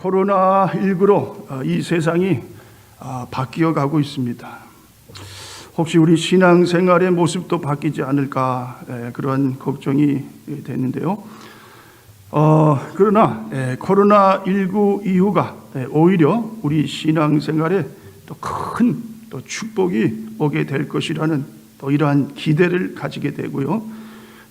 코로나19로 이 세상이 바뀌어 가고 있습니다. 혹시 우리 신앙생활의 모습도 바뀌지 않을까 그런 걱정이 되는데요. 그러나 코로나19 이후가 오히려 우리 신앙생활에 또 큰 축복이 오게 될 것이라는 또 이러한 기대를 가지게 되고요.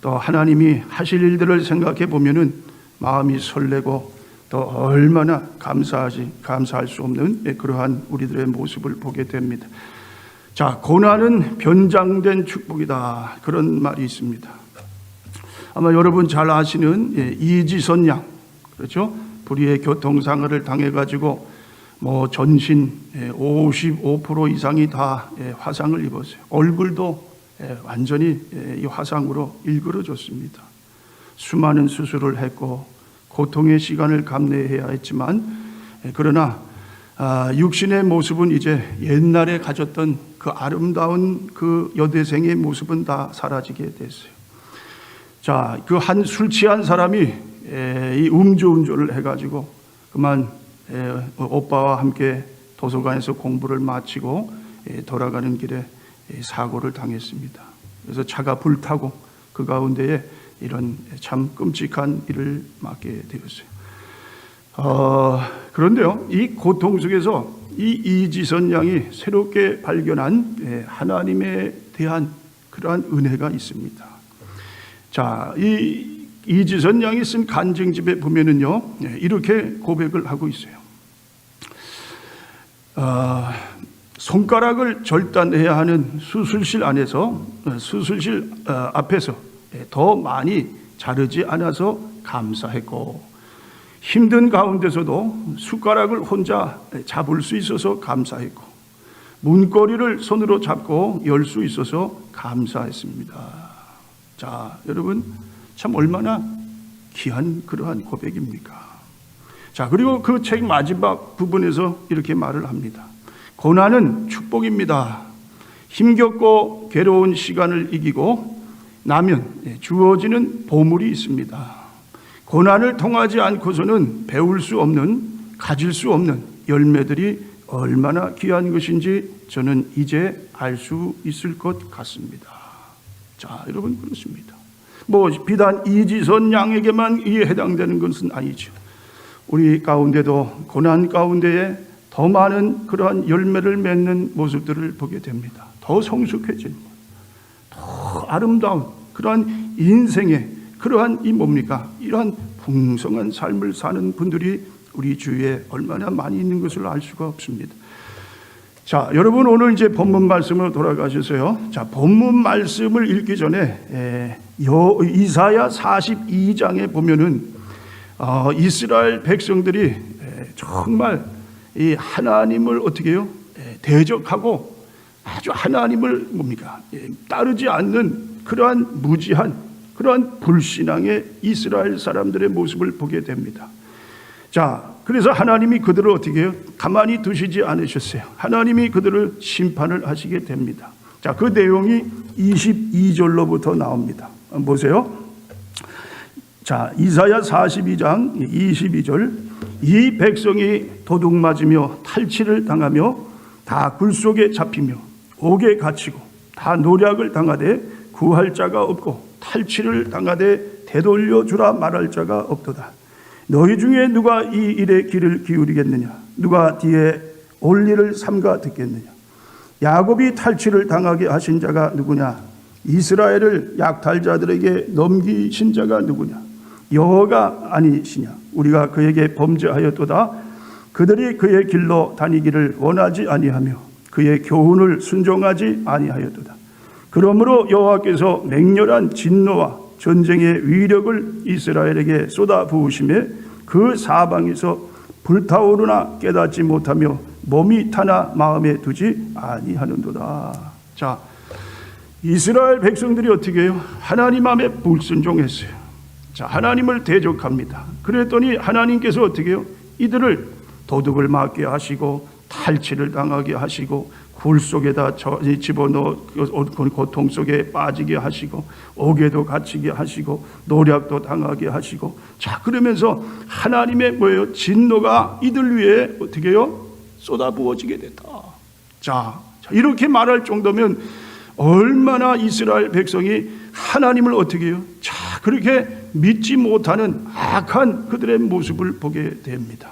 또 하나님이 하실 일들을 생각해 보면은 마음이 설레고 또 얼마나 감사할 수 없는 그러한 우리들의 모습을 보게 됩니다. 자, 고난은 변장된 축복이다, 그런 말이 있습니다. 아마 여러분 잘 아시는 이지선 양, 그렇죠? 불의의 교통사고를 당해가지고 전신 55% 이상이 다 화상을 입었어요. 얼굴도 완전히 이 화상으로 일그러졌습니다. 수많은 수술을 했고 고통의 시간을 감내해야 했지만 그러나 육신의 모습은 이제 옛날에 가졌던 그 아름다운 그 여대생의 모습은 다 사라지게 됐어요. 자, 그 한 술 취한 사람이 이 음주운전을 해가지고 그만 오빠와 함께 도서관에서 공부를 마치고 돌아가는 길에 사고를 당했습니다. 그래서 차가 불타고 그 가운데에 이런 참 끔찍한 일을 맞게 되었어요. 그런데요, 이 고통 속에서 이 이지선 양이 새롭게 발견한 하나님에 대한 그러한 은혜가 있습니다. 자, 이 이지선 양이 쓴 간증집에 보면은요, 이렇게 고백을 하고 있어요. 손가락을 절단해야 하는 수술실 안에서 수술실 앞에서 더 많이 자르지 않아서 감사했고, 힘든 가운데서도 숟가락을 혼자 잡을 수 있어서 감사했고, 문고리를 손으로 잡고 열 수 있어서 감사했습니다. 자, 여러분 참 얼마나 귀한 그러한 고백입니까? 자, 그리고 그 책 마지막 부분에서 이렇게 말을 합니다. 고난은 축복입니다. 힘겹고 괴로운 시간을 이기고 나면 주어지는 보물이 있습니다. 고난을 통하지 않고서는 배울 수 없는, 가질 수 없는 열매들이 얼마나 귀한 것인지 저는 이제 알 수 있을 것 같습니다. 자, 여러분, 그렇습니다. 비단 이지선 양에게만 이에 해당되는 것은 아니죠. 우리 가운데도 고난 가운데에 더 많은 그러한 열매를 맺는 모습들을 보게 됩니다. 더 성숙해지는, 더 아름다운 그러한 인생의 그러한 이러한 풍성한 삶을 사는 분들이 우리 주위에 얼마나 많이 있는 것을 알 수가 없습니다. 자, 여러분 오늘 이제 본문 말씀으로 돌아가셔서요. 자, 본문 말씀을 읽기 전에 이사야 42장에 보면은 이스라엘 백성들이 정말 이 하나님을 어떻게 해요? 대적하고 아주 하나님을 따르지 않는 그러한 무지한 그러한 불신앙의 이스라엘 사람들의 모습을 보게 됩니다. 자, 그래서 하나님이 그들을 어떻게 해요? 가만히 두시지 않으셨어요. 하나님이 그들을 심판을 하시게 됩니다. 자, 그 내용이 22절로부터 나옵니다. 보세요. 자, 이사야 42장 22절. 이 백성이 도둑맞으며 탈취를 당하며 다 굴속에 잡히며 옥에 갇히고 다 노략을 당하되 구할 자가 없고 탈취를 당하되 되돌려 주라 말할 자가 없도다. 너희 중에 누가 이 일에 귀를 기울이겠느냐? 누가 뒤에 올 일을 삼가 듣겠느냐? 야곱이 탈취를 당하게 하신 자가 누구냐? 이스라엘을 약탈자들에게 넘기신 자가 누구냐? 여호와가 아니시냐? 우리가 그에게 범죄하였도다. 그들이 그의 길로 다니기를 원하지 아니하며 그의 교훈을 순종하지 아니하였도다. 그러므로 여호와께서 맹렬한 진노와 전쟁의 위력을 이스라엘에게 쏟아 부으심에 그 사방에서 불타오르나 깨닫지 못하며 몸이 타나 마음에 두지 아니하는도다. 자, 이스라엘 백성들이 어떻게 해요? 하나님 앞에 불순종했어요. 자, 하나님을 대적합니다. 그랬더니 하나님께서 어떻게 해요? 이들을 도둑을 맞게 하시고 탈취를 당하게 하시고 굴 속에다 집어넣어 고통 속에 빠지게 하시고 옥에도 갇히게 하시고 노략도 당하게 하시고, 자 그러면서 하나님의 뭐예요? 진노가 이들 위에 어떻게 해요? 쏟아부어지게 됐다. 자 이렇게 말할 정도면 얼마나 이스라엘 백성이 하나님을 어떻게 해요? 자 그렇게 믿지 못하는 악한 그들의 모습을 보게 됩니다.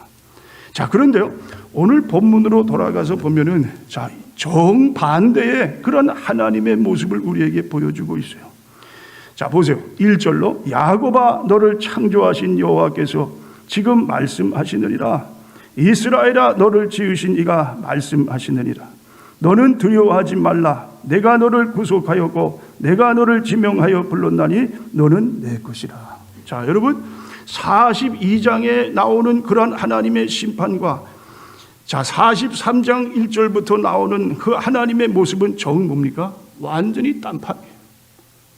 자 그런데요, 오늘 본문으로 돌아가서 보면은 자 정반대의 그런 하나님의 모습을 우리에게 보여주고 있어요. 자 보세요. 1절로 야곱아 너를 창조하신 여호와께서 지금 말씀하시느니라. 이스라엘아 너를 지으신 이가 말씀하시느니라. 너는 두려워하지 말라. 내가 너를 구속하였고 내가 너를 지명하여 불렀나니 너는 내 것이라. 자 여러분, 42장에 나오는 그런 하나님의 심판과 자 43장 1절부터 나오는 그 하나님의 모습은 정 뭡니까? 완전히 딴판이에요.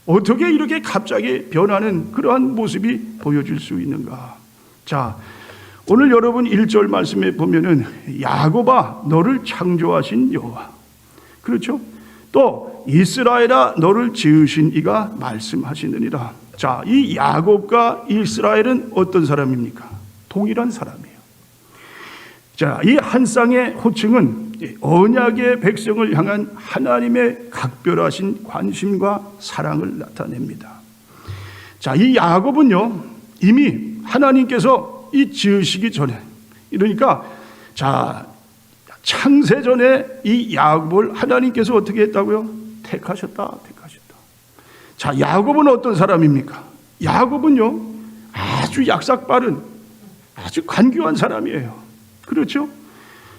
어떻게 이렇게 갑자기 변하는 그러한 모습이 보여질 수 있는가? 자 오늘 여러분 1절 말씀에 보면은 야곱아 너를 창조하신 여호와, 그렇죠? 또 이스라엘아 너를 지으신 이가 말씀하시느니라. 자, 이 야곱과 이스라엘은 어떤 사람입니까? 동일한 사람이에요. 자, 이 한 쌍의 호칭은 언약의 백성을 향한 하나님의 각별하신 관심과 사랑을 나타냅니다. 자, 이 야곱은요 이미 하나님께서 이 지으시기 전에, 그러니까 자 창세전에 이 야곱을 하나님께서 어떻게 했다고요? 택하셨다. 자 야곱은 어떤 사람입니까? 야곱은요 아주 약삭빠른 아주 간교한 사람이에요. 그렇죠?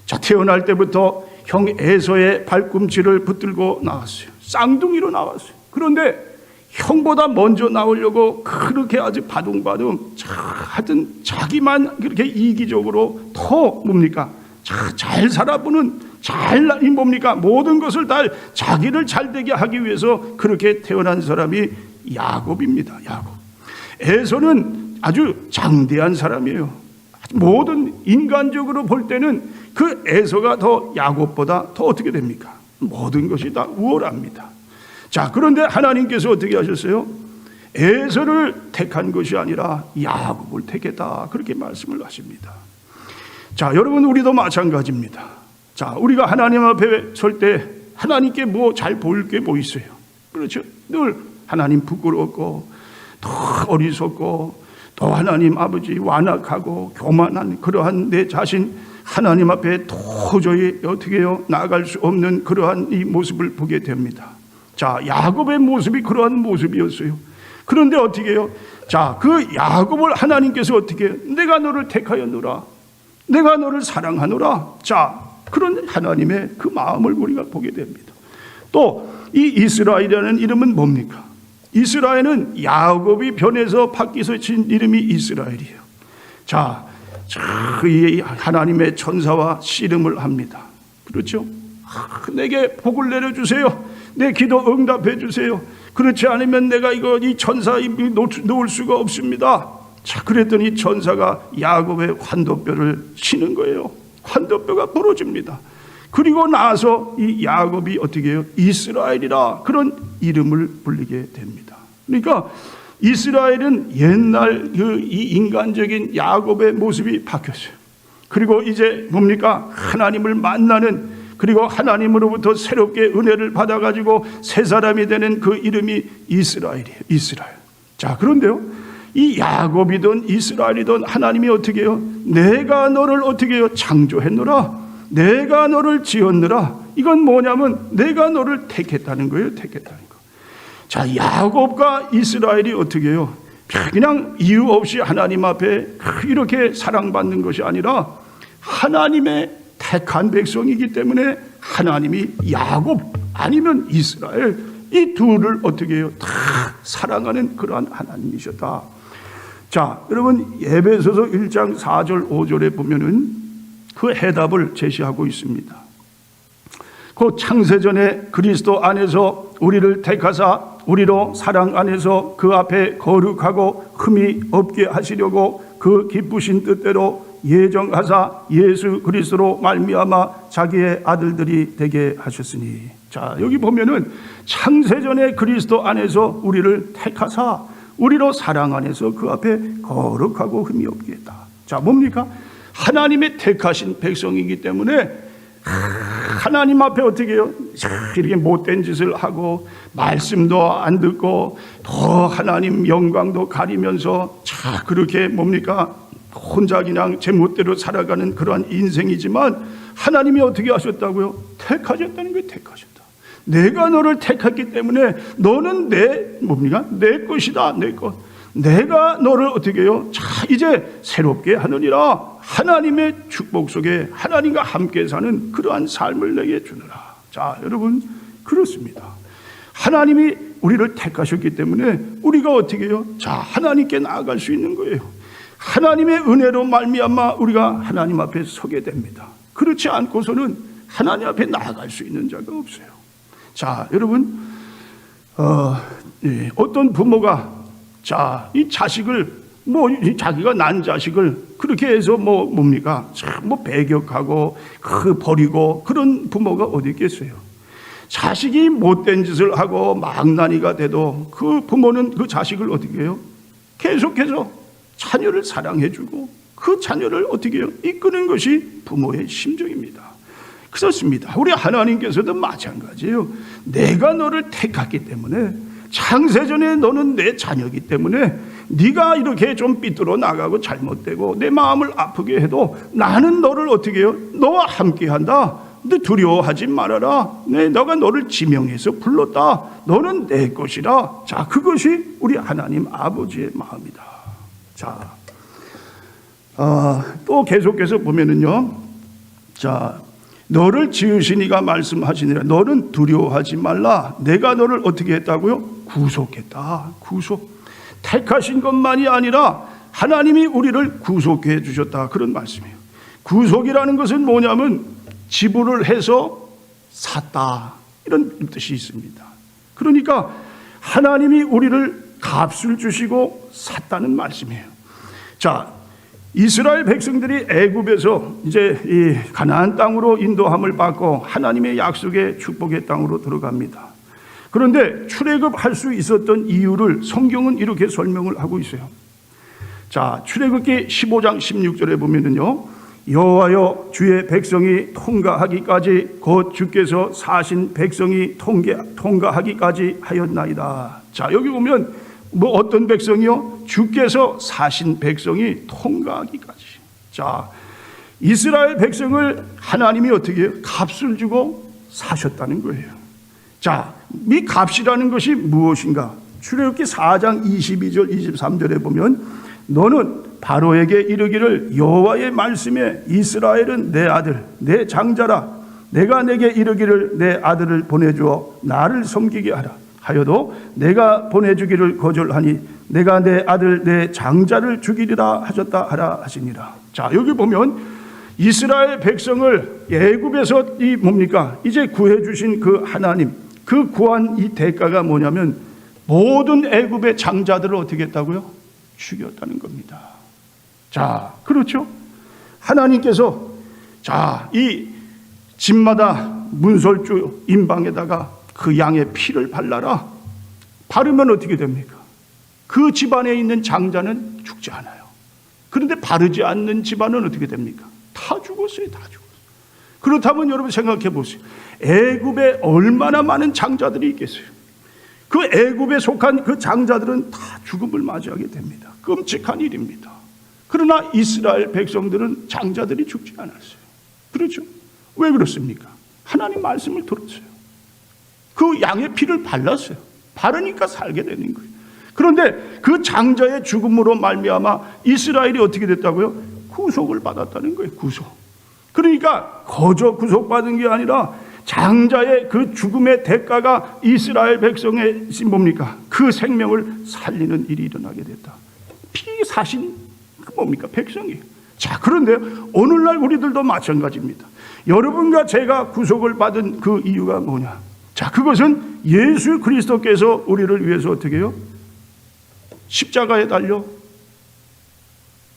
자 태어날 때부터 형 에서의 발꿈치를 붙들고 나왔어요. 쌍둥이로 나왔어요. 그런데 형보다 먼저 나오려고 그렇게 아주 바둥바둥 하여튼 자기만 그렇게 이기적으로 더 뭡니까? 잘 살아보는 이 뭡니까? 모든 것을 다 자기를 잘되게 하기 위해서 그렇게 태어난 사람이 야곱입니다. 야곱. 에서는 아주 장대한 사람이에요. 모든 인간적으로 볼 때는 그 에서가 더 야곱보다 더 어떻게 됩니까? 모든 것이 다 우월합니다. 자 그런데 하나님께서 어떻게 하셨어요? 에서를 택한 것이 아니라 야곱을 택했다, 그렇게 말씀을 하십니다. 자 여러분, 우리도 마찬가지입니다. 자 우리가 하나님 앞에 설 때 하나님께 뭐 잘 보일 게 뭐 있어요? 그렇죠? 늘 하나님 부끄럽고 더 어리석고 또 하나님 아버지 완악하고 교만한 그러한 내 자신, 하나님 앞에 도저히 어떻게 해요? 나아갈 수 없는 그러한 이 모습을 보게 됩니다. 자 야곱의 모습이 그러한 모습이었어요. 그런데 어떻게 해요? 자 그 야곱을 하나님께서 어떻게 해요? 내가 너를 택하였노라, 내가 너를 사랑하노라. 자 그런 하나님의 그 마음을 우리가 보게 됩니다. 또 이 이스라엘이라는 이름은 뭡니까? 이스라엘은 야곱이 변해서 바뀌어서 진 이름이 이스라엘이에요. 자 이 하나님의 천사와 씨름을 합니다. 그렇죠? 내게 복을 내려주세요. 내 기도 응답해 주세요. 그렇지 않으면 내가 이 천사 놓을 수가 없습니다. 자 그랬더니 천사가 야곱의 환도뼈를 치는 거예요. 환도뼈가 부러집니다. 그리고 나서 이 야곱이 어떻게 해요? 이스라엘이라 그런 이름을 불리게 됩니다. 그러니까 이스라엘은 옛날 이 인간적인 야곱의 모습이 바뀌었어요. 그리고 이제 뭡니까? 하나님을 만나는, 그리고 하나님으로부터 새롭게 은혜를 받아가지고 새 사람이 되는 그 이름이 이스라엘이에요. 이스라엘. 자 그런데요, 이 야곱이든 이스라엘이든 하나님이 어떻게 해요? 내가 너를 어떻게 해요? 창조했노라. 내가 너를 지었노라. 이건 뭐냐면 내가 너를 택했다는 거예요. 택했다는 거. 자 야곱과 이스라엘이 어떻게 해요? 그냥 이유 없이 하나님 앞에 이렇게 사랑받는 것이 아니라 하나님의 택한 백성이기 때문에 하나님이 야곱 아니면 이스라엘 이 둘을 어떻게 해요? 다 사랑하는 그러한 하나님이셨다. 자 여러분, 에베소서 1장 4절 5절에 보면은 그 해답을 제시하고 있습니다. 그 창세전에 그리스도 안에서 우리를 택하사 우리로 사랑 안에서 그 앞에 거룩하고 흠이 없게 하시려고 그 기쁘신 뜻대로 예정하사 예수 그리스도로 말미암아 자기의 아들들이 되게 하셨으니. 자, 여기 보면은 창세전에 그리스도 안에서 우리를 택하사 우리로 사랑 안에서 그 앞에 거룩하고 흠이 없게 했다. 자, 뭡니까? 하나님의 택하신 백성이기 때문에 하나님 앞에 어떻게 해요? 이렇게 못된 짓을 하고 말씀도 안 듣고 더 하나님 영광도 가리면서 자, 그렇게 뭡니까? 혼자 그냥 제 멋대로 살아가는 그러한 인생이지만 하나님이 어떻게 하셨다고요? 택하셨다는 거예요. 택하셨다. 내가 너를 택했기 때문에 너는 내 뭡니까? 내 것이다. 내 것. 내가 너를 어떻게 해요? 자, 이제 새롭게 하느니라. 하나님의 축복 속에 하나님과 함께 사는 그러한 삶을 내게 주느라. 자, 여러분, 그렇습니다. 하나님이 우리를 택하셨기 때문에 우리가 어떻게 해요? 자, 하나님께 나아갈 수 있는 거예요. 하나님의 은혜로 말미암아 우리가 하나님 앞에 서게 됩니다. 그렇지 않고서는 하나님 앞에 나아갈 수 있는 자가 없어요. 자, 여러분, 어떤 부모가 자, 이 자식을 자기가 난 자식을 그렇게 해서 뭡니까? 참 배격하고 버리고 그런 부모가 어디 있겠어요? 자식이 못된 짓을 하고 망나니가 돼도 그 부모는 그 자식을 어떻게 해요? 계속해서 자녀를 사랑해주고 그 자녀를 어떻게 해요? 이끄는 것이 부모의 심정입니다. 그렇습니다. 우리 하나님께서도 마찬가지예요. 내가 너를 택했기 때문에 창세전에 너는 내 자녀이기 때문에 네가 이렇게 좀 삐뚤어 나가고 잘못되고 내 마음을 아프게 해도 나는 너를 어떻게 해요? 너와 함께한다. 너 두려워하지 말아라. 너가 너를 지명해서 불렀다. 너는 내 것이라. 자, 그것이 우리 하나님 아버지의 마음이다. 자, 또 계속해서 보면은요. 자, 너를 지으신 이가 말씀하시니라. 너는 두려워하지 말라. 내가 너를 어떻게 했다고요? 구속했다. 구속. 택하신 것만이 아니라 하나님이 우리를 구속해 주셨다. 그런 말씀이에요. 구속이라는 것은 뭐냐면 지불을 해서 샀다. 이런 뜻이 있습니다. 그러니까 하나님이 우리를 값을 주시고 샀다는 말씀이에요. 자, 이스라엘 백성들이 애굽에서 이제 이 가나안 땅으로 인도함을 받고 하나님의 약속의 축복의 땅으로 들어갑니다. 그런데 출애굽할 수 있었던 이유를 성경은 이렇게 설명을 하고 있어요. 자, 출애굽기 15장 16절에 보면은요, 여호와여 주의 백성이 통과하기까지 곧 주께서 사신 백성이 통과하기까지 하였나이다. 자, 여기 보면 어떤 백성이요? 주께서 사신 백성이 통과하기까지. 자, 이스라엘 백성을 하나님이 어떻게 해요? 값을 주고 사셨다는 거예요. 자, 이 값이라는 것이 무엇인가? 출애굽기 4장 22절 23절에 보면 너는 바로에게 이르기를 여호와의 말씀에 이스라엘은 내 아들 내 장자라. 내가 내게 이르기를 내 아들을 보내주어 나를 섬기게 하라 하여도 내가 보내주기를 거절하니 내가 내 아들 내 장자를 죽이리라 하셨다 하라 하시니라. 자, 여기 보면 이스라엘 백성을 애굽에서 이 뭡니까? 이제 구해 주신 그 하나님, 그 구한 이 대가가 뭐냐면 모든 애굽의 장자들을 어떻게 했다고요? 죽였다는 겁니다. 자, 그렇죠? 하나님께서 자, 이 집마다 문설주 임방에다가 그 양의 피를 발라라. 바르면 어떻게 됩니까? 그 집안에 있는 장자는 죽지 않아요. 그런데 바르지 않는 집안은 어떻게 됩니까? 다 죽었어요. 다 죽었어요. 그렇다면 여러분 생각해 보세요. 애굽에 얼마나 많은 장자들이 있겠어요? 그 애굽에 속한 그 장자들은 다 죽음을 맞이하게 됩니다. 끔찍한 일입니다. 그러나 이스라엘 백성들은 장자들이 죽지 않았어요. 그렇죠? 왜 그렇습니까? 하나님 말씀을 들었어요. 그 양의 피를 발랐어요. 바르니까 살게 되는 거예요. 그런데 그 장자의 죽음으로 말미암아 이스라엘이 어떻게 됐다고요? 구속을 받았다는 거예요. 구속. 그러니까 거저 구속받은 게 아니라 장자의 그 죽음의 대가가 이스라엘 백성의 뭡니까? 그 생명을 살리는 일이 일어나게 됐다. 피 사신 그 뭡니까? 백성이에요. 자, 그런데 오늘날 우리들도 마찬가지입니다. 여러분과 제가 구속을 받은 그 이유가 뭐냐? 자, 그것은 예수 그리스도께서 우리를 위해서 어떻게 해요? 십자가에 달려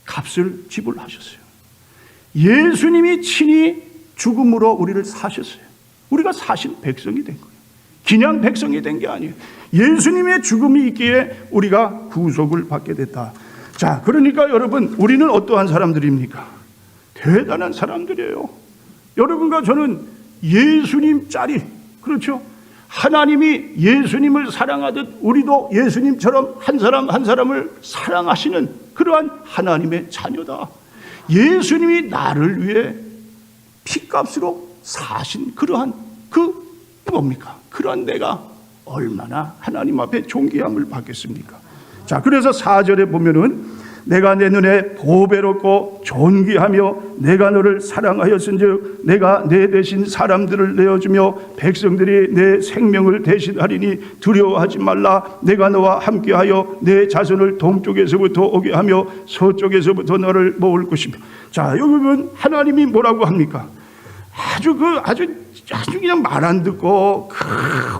값을 지불하셨어요. 예수님이 친히 죽음으로 우리를 사셨어요. 우리가 사신 백성이 된 거예요. 그냥 백성이 된 게 아니에요. 예수님의 죽음이 있기에 우리가 구속을 받게 됐다. 자, 그러니까 여러분, 우리는 어떠한 사람들입니까? 대단한 사람들이에요. 여러분과 저는 예수님 짤이, 그렇죠? 하나님이 예수님을 사랑하듯 우리도 예수님처럼 한 사람 한 사람을 사랑하시는 그러한 하나님의 자녀다. 예수님이 나를 위해 피값으로 사신 그러한 뭡니까? 그러한 내가 얼마나 하나님 앞에 존귀함을 받겠습니까? 자, 그래서 4절에 보면은 내가 내 눈에 보배롭고 존귀하며 내가 너를 사랑하였은즉 내가 내 대신 사람들을 내어주며 백성들이 내 생명을 대신하리니 두려워하지 말라. 내가 너와 함께하여 내 자손을 동쪽에서부터 오게 하며 서쪽에서부터 너를 모을 것이며. 자, 여기 보면 하나님이 뭐라고 합니까? 아주 그냥 말 안 듣고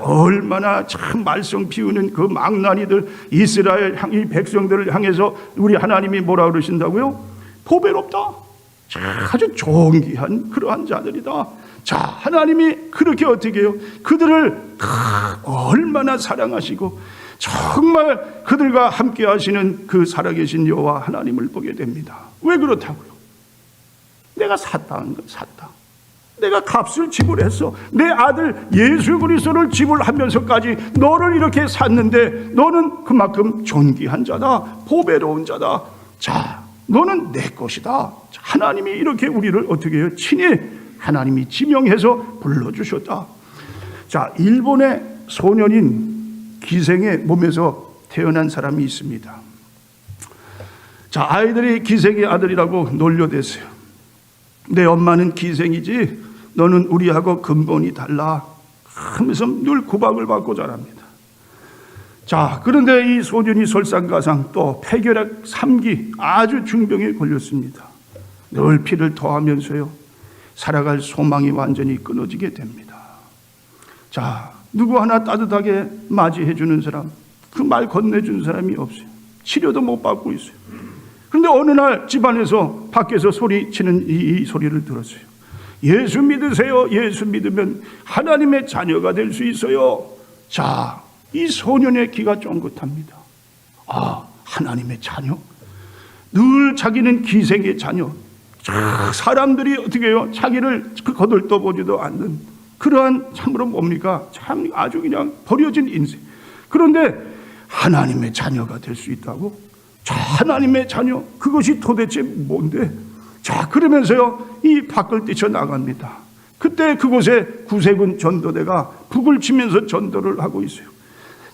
얼마나 참 말썽 피우는 그 망나니들 이스라엘 이 백성들을 향해서 우리 하나님이 뭐라 그러신다고요? 보배롭다. 아주 존귀한 그러한 자들이다. 자, 하나님이 그렇게 어떻게 해요? 그들을 얼마나 사랑하시고 정말 그들과 함께 하시는 그 살아계신 여호와 하나님을 보게 됩니다. 왜 그렇다고요? 내가 샀다는 건 샀다. 내가 값을 지불했어. 내 아들 예수 그리스도를 지불하면서까지 너를 이렇게 샀는데 너는 그만큼 존귀한 자다. 보배로운 자다. 자, 너는 내 것이다. 하나님이 이렇게 우리를 어떻게 해요? 친히 하나님이 지명해서 불러주셨다. 자, 일본의 소년인 기생의 몸에서 태어난 사람이 있습니다. 자, 아이들이 기생의 아들이라고 놀려댔어요. 내 엄마는 기생이지 너는 우리하고 근본이 달라 하면서 늘 구박을 받고 자랍니다. 자, 그런데 이 소년이 설상가상 또 폐결핵 3기 아주 중병에 걸렸습니다. 늘 피를 토하면서요 살아갈 소망이 완전히 끊어지게 됩니다. 자, 누구 하나 따뜻하게 맞이해 주는 사람, 그 말 건네주는 사람이 없어요. 치료도 못 받고 있어요. 그런데 어느 날 집안에서 밖에서 소리치는 이 소리를 들었어요. 예수 믿으세요. 예수 믿으면 하나님의 자녀가 될 수 있어요. 자, 이 소년의 귀가 쫑긋합니다. 아, 하나님의 자녀? 늘 자기는 기생의 자녀. 사람들이 어떻게 해요? 자기를 거들떠보지도 않는 그러한 참으로 뭡니까? 참 아주 그냥 버려진 인생. 그런데 하나님의 자녀가 될 수 있다고? 자, 하나님의 자녀, 그것이 도대체 뭔데? 자, 그러면서요 이 밖을 뛰쳐나갑니다. 그때 그곳에 구세군 전도대가 북을 치면서 전도를 하고 있어요.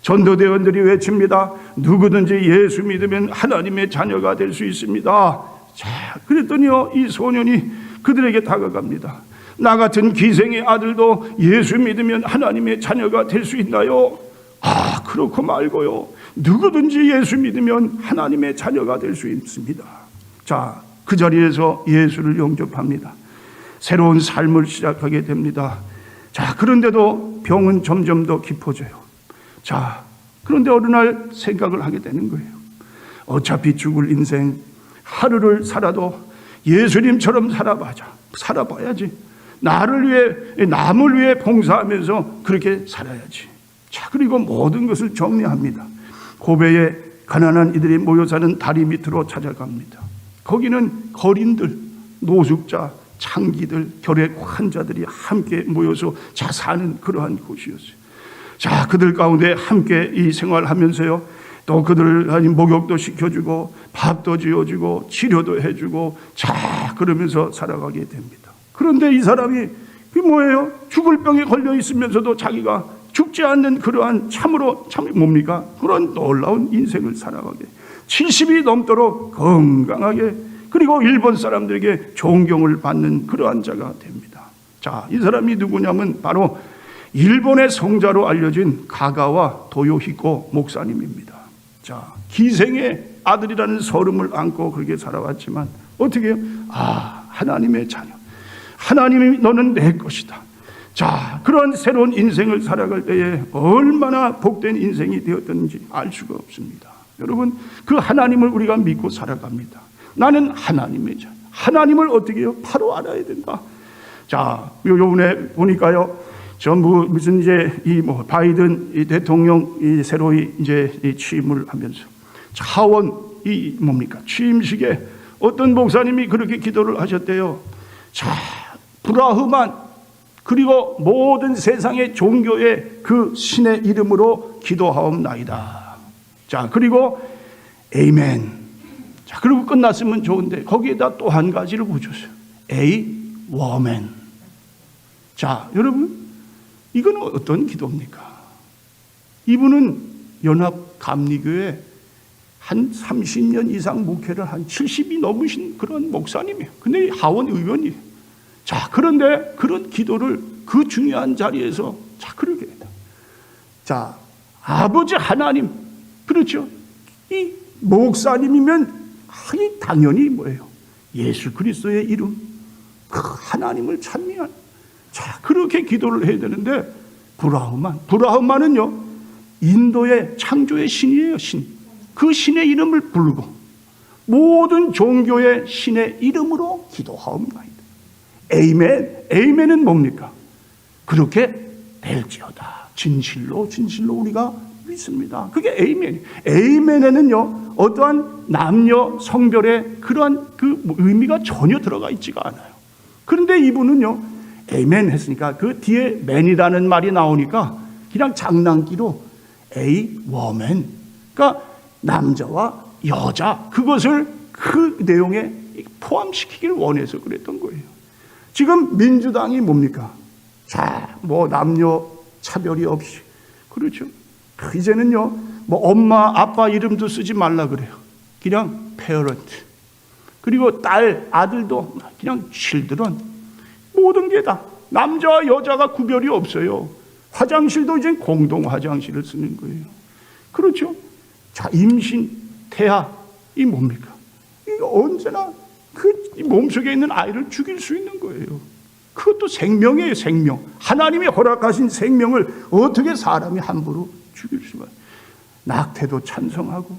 전도대원들이 외칩니다. 누구든지 예수 믿으면 하나님의 자녀가 될 수 있습니다. 자, 그랬더니요 이 소년이 그들에게 다가갑니다. 나 같은 기생의 아들도 예수 믿으면 하나님의 자녀가 될 수 있나요? 아, 그렇고 말고요, 누구든지 예수 믿으면 하나님의 자녀가 될 수 있습니다. 자, 그 자리에서 예수를 영접합니다. 새로운 삶을 시작하게 됩니다. 자, 그런데도 병은 점점 더 깊어져요. 자, 그런데 어느 날 생각을 하게 되는 거예요. 어차피 죽을 인생 하루를 살아도 예수님처럼 살아봐야지. 나를 위해, 남을 위해 봉사하면서 그렇게 살아야지. 자, 그리고 모든 것을 정리합니다. 고베에 가난한 이들이 모여 사는 다리 밑으로 찾아갑니다. 거기는 거린들, 노숙자, 창기들, 결핵 환자들이 함께 모여서 사는 그러한 곳이었어요. 자, 그들 가운데 함께 이 생활하면서요, 또 그들을 목욕도 시켜주고 밥도 지어주고 치료도 해주고, 자, 그러면서 살아가게 됩니다. 그런데 이 사람이 그 뭐예요? 죽을 병에 걸려 있으면서도 자기가 죽지 않는 그러한 참으로 뭡니까? 그런 놀라운 인생을 살아가게, 70이 넘도록 건강하게, 그리고 일본 사람들에게 존경을 받는 그러한 자가 됩니다. 자, 이 사람이 누구냐면 바로 일본의 성자로 알려진 가가와 도요히코 목사님입니다. 자, 기생의 아들이라는 서름을 안고 그렇게 살아왔지만 어떻게 해요? 아, 하나님의 자녀, 하나님이 너는 내 것이다. 자, 그런 새로운 인생을 살아갈 때에 얼마나 복된 인생이 되었던지 알 수가 없습니다. 여러분, 그 하나님을 우리가 믿고 살아갑니다. 나는 하나님의 자녀, 하나님을 어떻게 해요? 바로 알아야 된다. 자, 요번에 보니까요, 전부 무슨 이제 바이든 이 대통령 새로이 이제 취임을 하면서 하원 뭡니까? 취임식에 어떤 목사님이 그렇게 기도를 하셨대요. 자, 브라흐만 그리고 모든 세상의 종교의 그 신의 이름으로 기도하옵나이다. 자, 그리고 에이멘. 자, 그리고 끝났으면 좋은데 거기에다 또 한 가지를 붙였어요. 에이 워맨. 자, 여러분, 이건 어떤 기도입니까? 이분은 연합감리교회 한 30년 이상 목회를 한 70이 넘으신 그런 목사님이에요. 근데 하원 의원이에요. 자, 그런데 그런 기도를 그 중요한 자리에서 자, 그러게 해야 돼. 자, 아버지 하나님, 그렇죠? 이 목사님이면 당연히 뭐예요? 예수 그리스도의 이름, 그 하나님을 찬미한. 자, 그렇게 기도를 해야 되는데 브라흐만은요, 인도의 창조의 신이에요, 신. 그 신의 이름을 부르고 모든 종교의 신의 이름으로 기도하옵나이다. 에이멘은 뭡니까? 그렇게 될지어다. 진실로 우리가 믿습니다. 그게 에이멘이에요. 에이멘에는요, 어떠한 남녀 성별의 그러한 그 의미가 전혀 들어가 있지가 않아요. 그런데 이분은요, 에이멘 했으니까 그 뒤에 맨이라는 말이 나오니까 그냥 장난기로 에이 워맨, 그러니까 남자와 여자, 그것을 그 내용에 포함시키기를 원해서 그랬던 거예요. 지금 민주당이 뭡니까? 자, 남녀 차별이 없이, 그렇죠? 이제는요, 엄마 아빠 이름도 쓰지 말라 그래요. 그냥 parent. 그리고 딸 아들도 그냥 children. 모든 게 다 남자와 여자가 구별이 없어요. 화장실도 이제 공동 화장실을 쓰는 거예요. 그렇죠? 자, 임신, 태아, 이 뭡니까? 이거 언제나 그 몸속에 있는 아이를 죽일 수 있는 거예요. 그것도 생명이에요, 생명. 하나님이 허락하신 생명을 어떻게 사람이 함부로 죽일 수가. 낙태도 찬성하고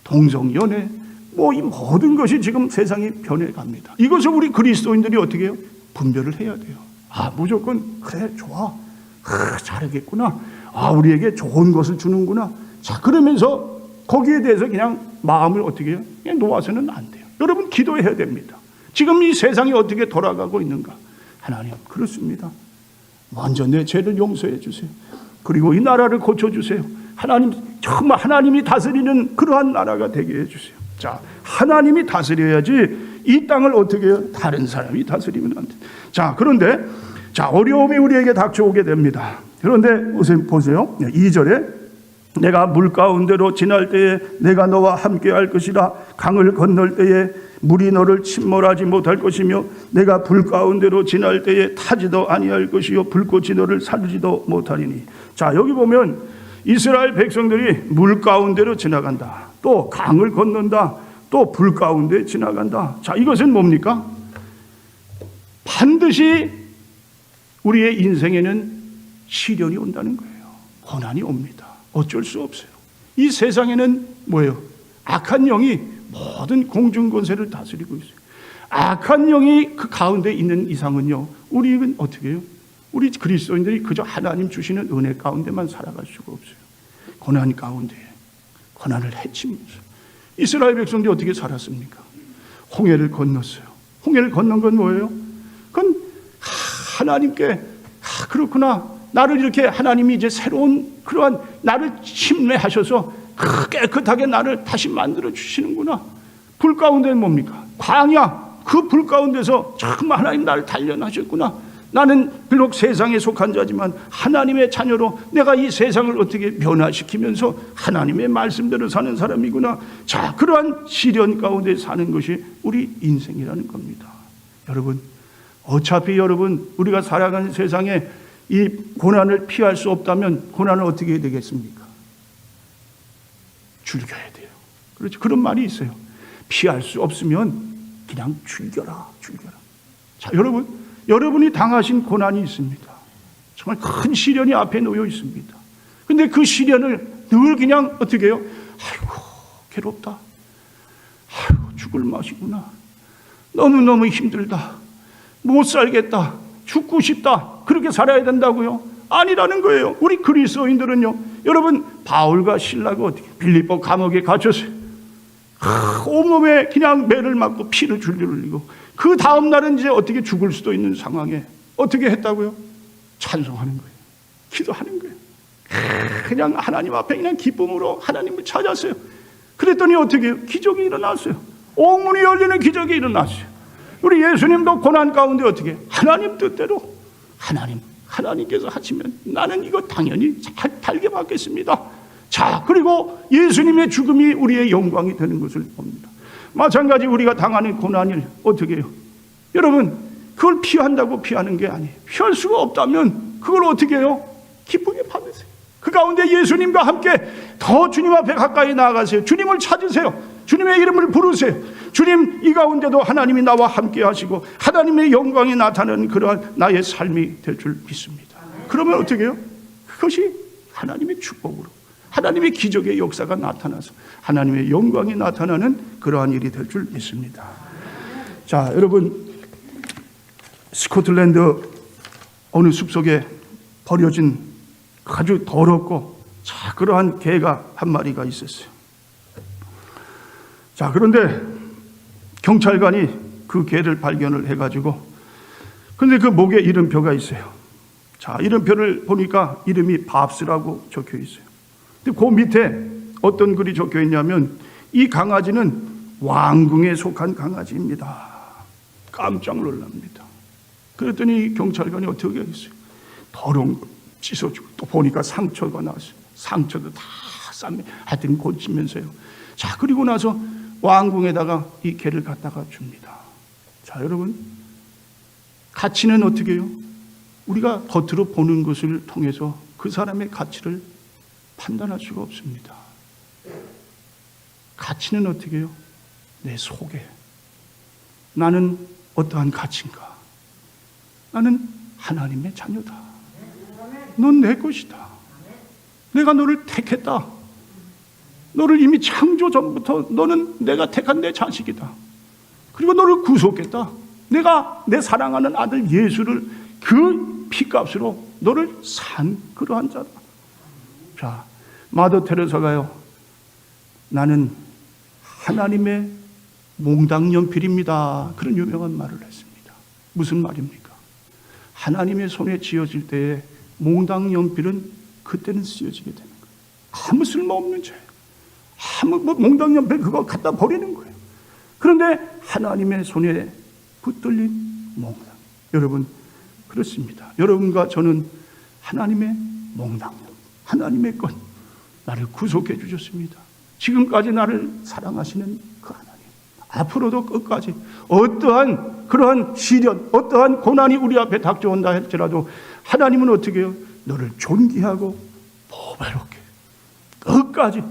동성연애, 이 모든 것이 지금 세상이 변해갑니다. 이것을 우리 그리스도인들이 어떻게 해요? 분별을 해야 돼요. 무조건 그래, 좋아, 잘하겠구나, 우리에게 좋은 것을 주는구나. 자, 그러면서 거기에 대해서 그냥 마음을 어떻게 해요? 그냥 놓아서는 안 돼요. 여러분, 기도해야 됩니다. 지금 이 세상이 어떻게 돌아가고 있는가? 하나님, 그렇습니다. 먼저 내 죄를 용서해 주세요. 그리고 이 나라를 고쳐주세요. 하나님, 정말 하나님이 다스리는 그러한 나라가 되게 해주세요. 자, 하나님이 다스려야지 이 땅을 어떻게 해요? 다른 사람이 다스리면 안 돼. 자, 그런데 자, 어려움이 우리에게 닥쳐오게 됩니다. 그런데 우선 보세요. 2절에 내가 물 가운데로 지날 때에 내가 너와 함께 할 것이라. 강을 건널 때에 물이 너를 침몰하지 못할 것이며 내가 불 가운데로 지날 때에 타지도 아니할 것이요 불꽃이 너를 사르지도 못하리니. 자, 여기 보면 이스라엘 백성들이 물 가운데로 지나간다, 또 강을 건넌다, 또 불 가운데 지나간다. 자, 이것은 뭡니까? 반드시 우리의 인생에는 시련이 온다는 거예요. 고난이 옵니다. 어쩔 수 없어요. 이 세상에는 뭐예요? 악한 영이 모든 공중권세를 다스리고 있어요. 악한 영이 그 가운데 있는 이상은요, 우리는 어떻게 해요? 우리 그리스도인들이 그저 하나님 주시는 은혜 가운데만 살아갈 수가 없어요. 고난 가운데 고난을 헤치면서 이스라엘 백성들이 어떻게 살았습니까? 홍해를 건넜어요. 홍해를 건넌 건 뭐예요? 그건 하나님께 그렇구나, 나를 이렇게 하나님이 이제 새로운 그러한 나를 침례하셔서 깨끗하게 나를 다시 만들어 주시는구나. 불 가운데는 뭡니까? 광야. 그 불 가운데서 정말 하나님 나를 단련하셨구나. 나는 비록 세상에 속한 자지만 하나님의 자녀로 내가 이 세상을 어떻게 변화시키면서 하나님의 말씀대로 사는 사람이구나. 자, 그러한 시련 가운데 사는 것이 우리 인생이라는 겁니다. 여러분, 어차피 여러분, 우리가 살아가는 세상에 이 고난을 피할 수 없다면 고난을 어떻게 해야 되겠습니까? 즐겨야 돼요. 그렇죠? 그런 말이 있어요. 피할 수 없으면 그냥 즐겨라. 자, 여러분이 당하신 고난이 있습니다. 정말 큰 시련이 앞에 놓여 있습니다. 근데 그 시련을 늘 그냥 어떻게 해요? 아이고, 괴롭다. 아이고, 죽을 맛이구나. 너무너무 힘들다, 못 살겠다, 죽고 싶다, 그렇게 살아야 된다고요? 아니라는 거예요. 우리 그리스도인들은요, 여러분, 바울과 실라가 어떻게 빌립보 감옥에 갇혔어요. 온몸에 그냥 매를 맞고 피를 줄줄 흘리고, 그 다음 날은 이제 어떻게 죽을 수도 있는 상황에 어떻게 했다고요? 찬송하는 거예요. 기도하는 거예요. 그냥 하나님 앞에 그냥 기쁨으로 하나님을 찾았어요. 그랬더니 어떻게 해요? 기적이 일어났어요. 옥문이 열리는 기적이 일어났어요. 우리 예수님도 고난 가운데 어떻게 해요? 하나님 뜻대로 하나님께서 하시면 나는 이거 당연히 잘 달게 받겠습니다. 자, 그리고 예수님의 죽음이 우리의 영광이 되는 것을 봅니다. 마찬가지 우리가 당하는 고난을 어떻게 해요? 여러분, 그걸 피한다고 피하는 게 아니에요. 피할 수가 없다면 그걸 어떻게 해요? 기쁘게 받으세요. 그 가운데 예수님과 함께 더 주님 앞에 가까이 나아가세요. 주님을 찾으세요. 주님의 이름을 부르세요. 주님, 이 가운데도 하나님이 나와 함께 하시고 하나님의 영광이 나타나는 그러한 나의 삶이 될 줄 믿습니다. 그러면 어떻게 해요? 그것이 하나님의 축복으로, 하나님의 기적의 역사가 나타나서 하나님의 영광이 나타나는 그러한 일이 될 줄 믿습니다. 자, 여러분, 스코틀랜드 어느 숲속에 버려진 아주 더럽고 자, 그러한 개가 한 마리가 있었어요. 자, 그런데 경찰관이 그 개를 발견을 해가지고, 근데 그 목에 이름표가 있어요. 자, 이름표를 보니까 이름이 밥스라고 적혀 있어요. 근데 그 밑에 어떤 글이 적혀 있냐면, 이 강아지는 왕궁에 속한 강아지입니다. 깜짝 놀랍니다. 그랬더니 경찰관이 어떻게 하겠어요? 더러운 거 씻어주고, 또 보니까 상처가 나왔어요. 상처도 다 쌈매, 하여튼 고치면서요. 자, 그리고 나서 왕궁에다가 이 개를 갖다가 줍니다. 자, 여러분, 가치는 어떻게 해요? 우리가 겉으로 보는 것을 통해서 그 사람의 가치를 판단할 수가 없습니다. 가치는 어떻게 해요? 내 속에 나는 어떠한 가치인가? 나는 하나님의 자녀다. 넌 내 것이다. 내가 너를 택했다. 너를 이미 창조 전부터 너는 내가 택한 내 자식이다. 그리고 너를 구속했다. 내가 내 사랑하는 아들 예수를 그 피값으로 너를 산 그러한 자다. 자, 마더 테레사가요, 나는 하나님의 몽당연필입니다, 그런 유명한 말을 했습니다. 무슨 말입니까? 하나님의 손에 쥐어질 때에 몽당연필은 그때는 쓰여지게 되는 거예요. 아무 쓸모없는 죄, 아무 몽당연필 그거 갖다 버리는 거예요. 그런데 하나님의 손에 붙들린 몽당, 여러분, 그렇습니다. 여러분과 저는 하나님의 몽당연, 하나님의 것, 나를 구속해 주셨습니다. 지금까지 나를 사랑하시는 그 하나님, 앞으로도 끝까지 어떠한 그러한 시련, 어떠한 고난이 우리 앞에 닥쳐온다 할지라도 하나님은 어떻게 해요? 너를 존귀하고 보배롭게 끝까지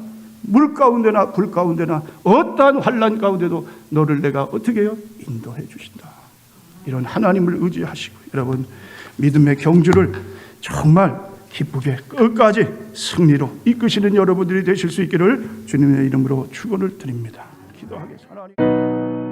물 가운데나 불 가운데나 어떠한 환난 가운데도 너를 내가 어떻게 해요? 인도해 주신다. 이런 하나님을 의지하시고, 여러분, 믿음의 경주를 정말 기쁘게 끝까지 승리로 이끄시는 여러분들이 되실 수 있기를 주님의 이름으로 축원을 드립니다. 기도하겠습니다. 하나님.